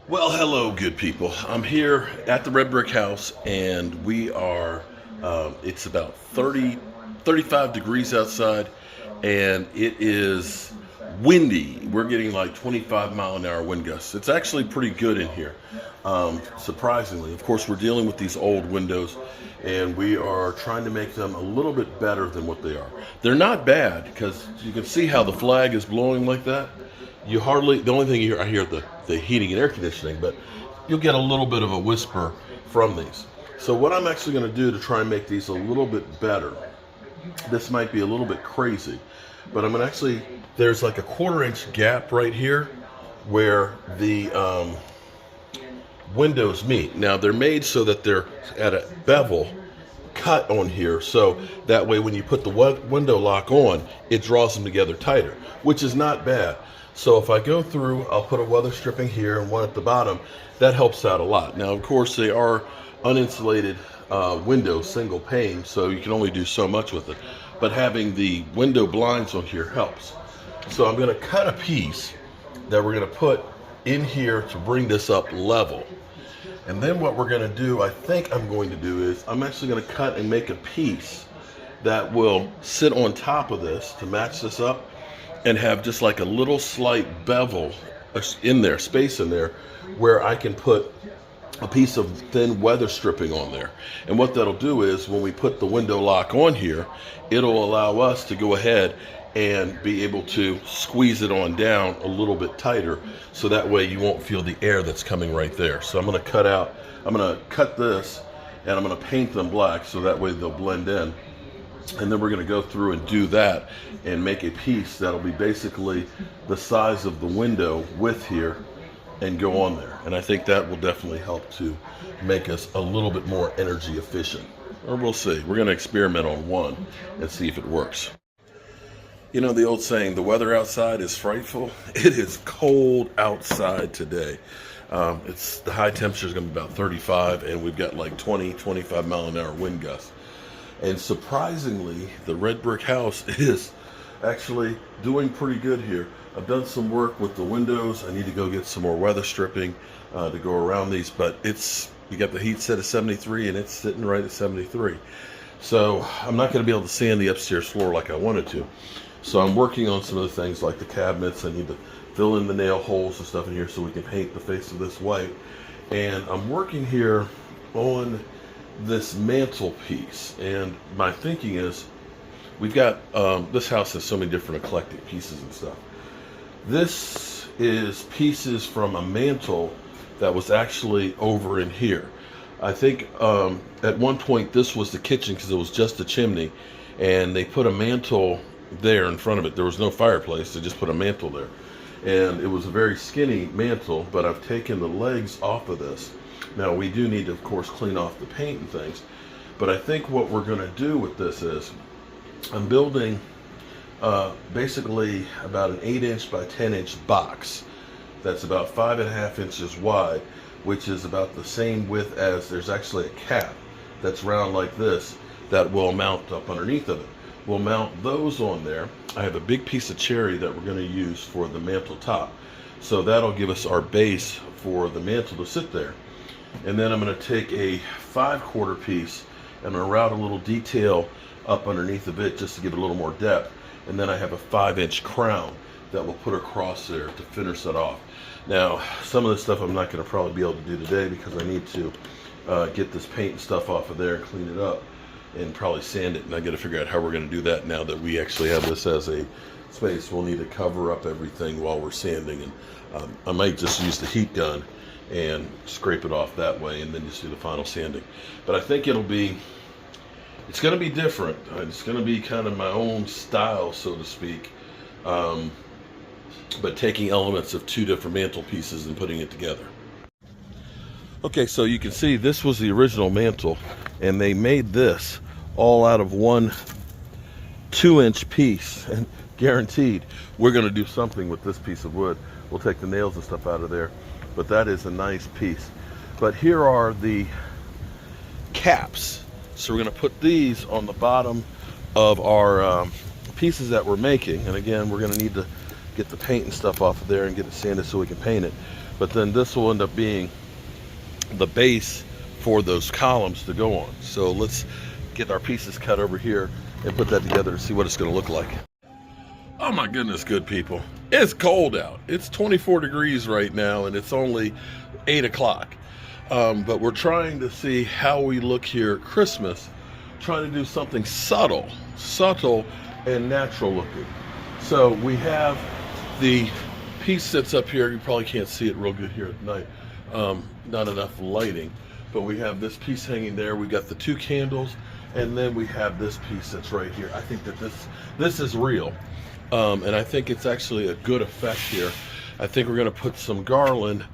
Well, hello, good people. I'm here at the Red Brick House, and we are, it's about 30, 35 degrees outside, and it is windy. We're getting like 25-mile-an-hour wind gusts. It's actually pretty good in here, surprisingly. Of course, we're dealing with these old windows, and we are trying to make them a little bit better than what they are. They're not bad, because you can see how the flag is blowing like that. You hardly, the only thing you hear, I hear the heating and air conditioning, but you'll get a little bit of a whisper from these. So what I'm actually going to do to try and make these a little bit better, this might be a little bit crazy, but I'm going to actually, there's like a 1/4 inch gap right here where the windows meet. Now they're made so that they're at a bevel cut on here, so that way when you put the window lock on, it draws them together tighter, which is not bad. So if I go through, I'll put a weather stripping here and one at the bottom. That helps out a lot. Now, of course, they are uninsulated windows, single pane, so you can only do so much with it. But having the window blinds on here helps. So I'm going to cut a piece that we're going to put in here to bring this up level. And then what we're going to do, I think I'm going to do is, I'm actually going to cut and make a piece that will sit on top of this to match this up, and have just like a little slight bevel in there, space in there, where I can put a piece of thin weather stripping on there. And what that'll do is when we put the window lock on here, it'll allow us to go ahead and be able to squeeze it on down a little bit tighter, so that way you won't feel the air that's coming right there. So I'm going to cut this, and I'm going to paint them black so that way they'll blend in. And then we're going to go through and do that and make a piece that'll be basically the size of the window width here and go on there. And I think that will definitely help to make us a little bit more energy efficient. Or we'll see. We're going to experiment on one and see if it works. You know the old saying, the weather outside is frightful. It is cold outside today. It's the high temperature is going to be about 35, and we've got like 20, 25-mile-an-hour wind gusts. And surprisingly, the Red Brick House is actually doing pretty good here. I've done some work with the windows. I need to go get some more weather stripping to go around these, but you got the heat set at 73 and it's sitting right at 73. So I'm not going to be able to sand the upstairs floor like I wanted to. So I'm working on some of the things like the cabinets. I need to fill in the nail holes and stuff in here so we can paint the face of this white. And I'm working here on this mantle piece, and my thinking is we've got this house has so many different eclectic pieces and stuff. This is pieces from a mantle that was actually over in here. I think at one point this was the kitchen because it was just a chimney, and they put a mantle there in front of it. There was no fireplace, they just put a mantle there, and it was a very skinny mantle, but I've taken the legs off of this. Now we do need to, of course, clean off the paint and things, but I think what we're going to do with this is I'm building basically about an 8-inch by 10-inch box that's about 5.5 inches wide, which is about the same width as there's actually a cap that's round like this that will mount up underneath of it. We'll mount those on there. I have a big piece of cherry that we're going to use for the mantle top, so that'll give us our base for the mantle to sit there. And then I'm going to take a 5/4 piece and I'm going to route a little detail up underneath of it just to give it a little more depth. And then I have a 5-inch crown that we'll put across there to finish that off. Now, some of this stuff I'm not going to probably be able to do today because I need to get this paint and stuff off of there and clean it up and probably sand it. And I got to figure out how we're going to do that now that we actually have this as a space. We'll need to cover up everything while we're sanding, and I might just use the heat gun and scrape it off that way and then just do the final sanding. But I think it's going to be different. It's going to be kind of my own style, so to speak, but taking elements of two different mantle pieces and putting it together. Okay, so you can see this was the original mantle, and they made this all out of one 2-inch piece, and guaranteed we're going to do something with this piece of wood. We'll take the nails and stuff out of there, but that is a nice piece. But here are the caps. So we're going to put these on the bottom of our pieces that we're making. And again, we're going to need to get the paint and stuff off of there and get it sanded so we can paint it. but then this will end up being the base for those columns to go on. So let's get our pieces cut over here and put that together to see what it's going to look like. Oh my goodness, good people. It's cold out. It's 24 degrees right now and it's only 8 o'clock. But we're trying to see how we look here at Christmas, trying to do something subtle and natural looking. So we have the piece that's up here. You probably can't see it real good here at night. Not enough lighting, but we have this piece hanging there. We got the 2 candles, and then we have this piece that's right here. I think that this is real, and I think it's actually a good effect here. I think we're going to put some garland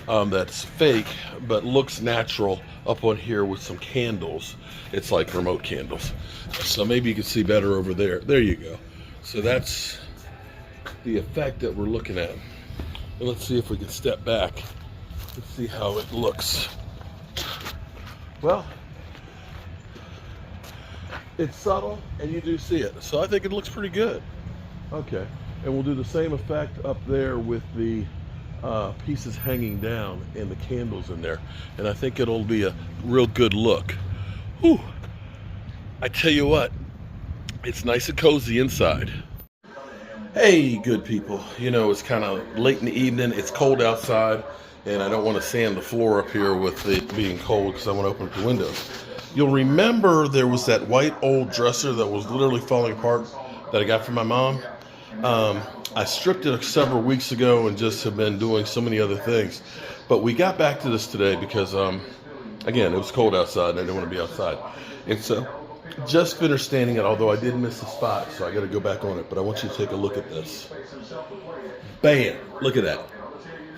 that's fake but looks natural up on here with some candles. It's like remote candles, so maybe you can see better over there. There you go. So that's the effect that we're looking at. And let's see if we can step back. Let's see how it looks. Well, it's subtle and you do see it. So I think it looks pretty good. Okay, and we'll do the same effect up there with the pieces hanging down and the candles in there. And I think it'll be a real good look. Whew. I tell you what, it's nice and cozy inside. Hey, good people. You know, it's kind of late in the evening. It's cold outside. And I don't want to sand the floor up here with it being cold because I want to open up the windows. You'll remember there was that white old dresser that was literally falling apart that I got from my mom. I stripped it several weeks ago and just have been doing so many other things. But we got back to this today because, again, it was cold outside and I didn't want to be outside. And so just finished standing it, although I did miss a spot, so I got to go back on it. But I want you to take a look at this. Bam! Look at that.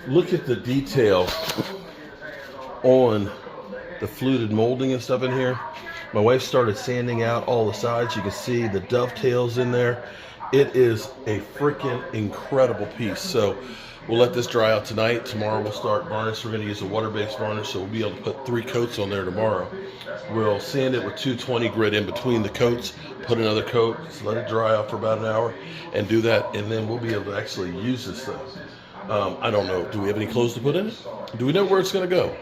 Look at the detail on the fluted molding and stuff in here. My wife started sanding out all the sides. You can see the dovetails in there. It is a freaking incredible piece. So we'll let this dry out tonight. Tomorrow we'll start varnish. We're going to use a water-based varnish, so we'll be able to put 3 coats on there tomorrow. We'll sand it with 220 grit in between the coats, put another coat, just let it dry out for about an hour, and do that, and then we'll be able to actually use this thing. I don't know. Do we have any clothes to put in it? Do we know where it's going to go?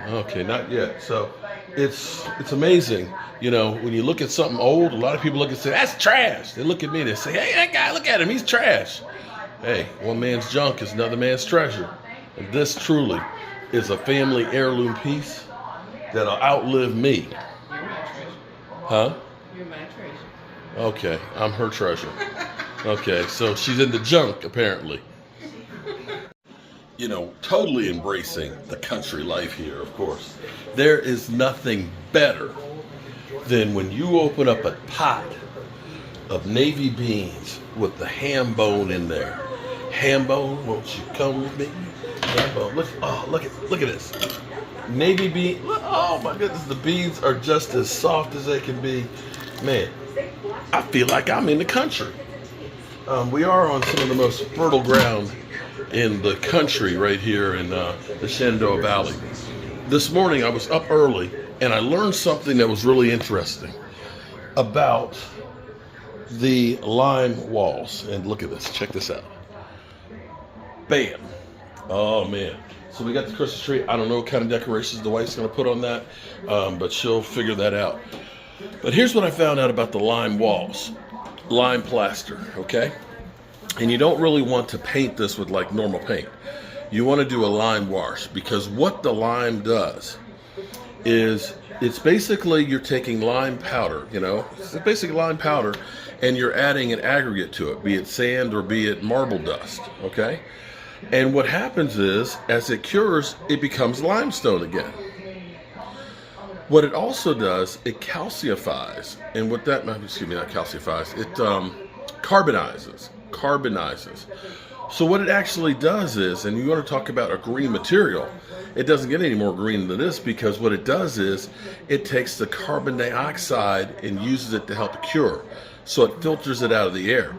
Okay, not yet. So it's amazing. You know, when you look at something old, a lot of people look and say, that's trash. They look at me and they say, hey, that guy, look at him. He's trash. Hey, one man's junk is another man's treasure. And this truly is a family heirloom piece that'll outlive me. Huh? You're my treasure. Okay, I'm her treasure. Okay, so she's into junk, apparently. You know, totally embracing the country life here, of course. There is nothing better than when you open up a pot of navy beans with the ham bone in there. Ham bone, won't you come with me? Ham bone. Look at this. Navy bean. Oh my goodness, the beans are just as soft as they can be. Man, I feel like I'm in the country. We are on some of the most fertile ground in the country right here in the Shenandoah Valley. This morning I was up early and I learned something that was really interesting about the lime walls. And look at this, check this out. Bam. Oh man. So we got the Christmas tree. I don't know what kind of decorations the wife's gonna put on that, but she'll figure that out. But here's what I found out about the lime walls. Lime plaster, okay? And you don't really want to paint this with like normal paint. You want to do a lime wash, because what the lime does is it's basically you're taking lime powder, you know, it's basically lime powder, and you're adding an aggregate to it, be it sand or be it marble dust, okay? And what happens is, as it cures, it becomes limestone again. What it also does, it calcifies, and what that, excuse me, not calcifies, it carbonizes. So what it actually does is, and you want to talk about a green material, it doesn't get any more green than this, because what it does is it takes the carbon dioxide and uses it to help cure. So it filters it out of the air.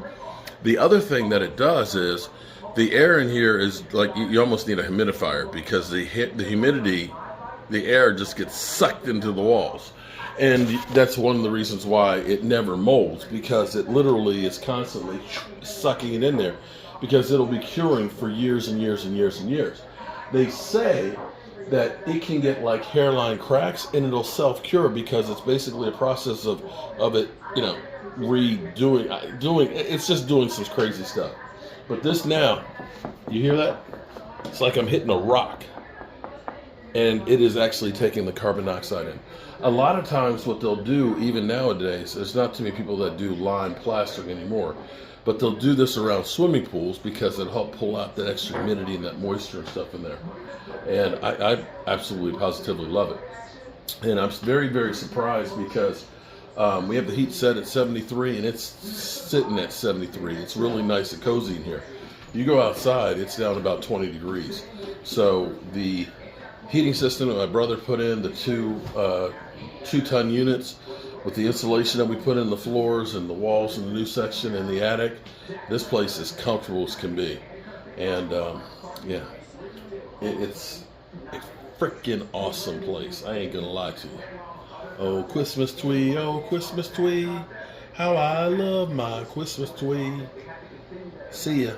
The other thing that it does is the air in here is like, you almost need a humidifier, because the humidity, the air just gets sucked into the walls. And that's one of the reasons why it never molds, because it literally is constantly sucking it in there. because it'll be curing for years and years and years and years. They say that it can get like hairline cracks and it'll self-cure because it's basically a process of it, it's just doing some crazy stuff. But this now, you hear that? It's like I'm hitting a rock, and it is actually taking the carbon dioxide in. A lot of times what they'll do, even nowadays, there's not too many people that do lime plastering anymore, but they'll do this around swimming pools because it'll help pull out that extra humidity and that moisture and stuff in there. And I absolutely positively love it. And I'm very, very surprised because we have the heat set at 73 and it's sitting at 73. It's really nice and cozy in here. You go outside, it's down about 20 degrees. So the heating system that my brother put in, the two-ton units with the insulation that we put in the floors and the walls in the new section in the attic, this place is comfortable as can be. And yeah, it's a freaking awesome place. I ain't gonna lie to you. Oh, Christmas tree, oh, Christmas tree, how I love my Christmas tree. See ya.